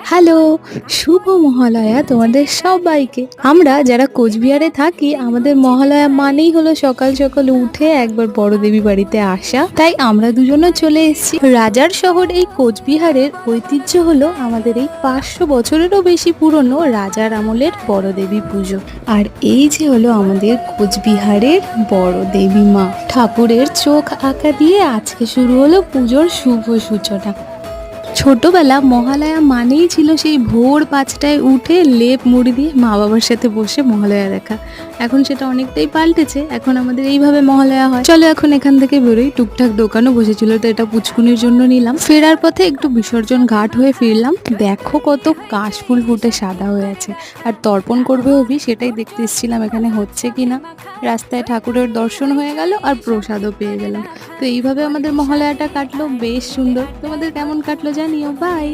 Hello, শুভ মহালয়া তোমাদের সবাইকে। আমরা যারা কোচবিহারে থাকি আমাদের মহালয়া মানেই হলো সকাল সকাল উঠে একবার বড় দেবী বাড়িতে আসা। তাই আমরা দুজনও চলে এসেছি। রাজার শহর এই কোচবিহারের ঐতিহ্য হলো আমাদের এই 500 বছরেরও বেশি পুরনো রাজার আমলের বড় দেবী পুজো। আর এই যে হলো আমাদের কোচবিহারের বড় দেবী মা ঠাকুরের চোখ আঁকা দিয়ে আজকে শুরু হলো পুজোর শুভ সূচনা। ছোটবেলা মহালয়া মানেই ছিল সেই ভোর 5টায় উঠে লেপ মুড়ি দিয়ে মা বাবার সাথে বসে মহালয়া দেখা। এখন সেটা অনেকটাই পাল্টেছে, এখন আমাদের এইভাবে মহালয়া হয়। চলো এখন এখান থেকে বেরোই। টুকটাক দোকানও বসেছিল, তো এটা পুচকুনির জন্য নিলাম। ফেরার পথে একটু বিসর্জন ঘাট হয়ে ফিরলাম। দেখো কত কাশফুল ফুটে সাদা হয়ে আছে, আর তর্পণ করবে অভি, সেটাই দেখতে এসেছিলাম এখানে হচ্ছে কিনা। রাস্তায় ঠাকুরের দর্শন হয়ে গেল আর প্রসাদও পেয়ে গেলাম। তো এইভাবে আমাদের মহালয়াটা কাটলো বেশ সুন্দর। তোমাদের কেমন কাটলো জানিও। বাই।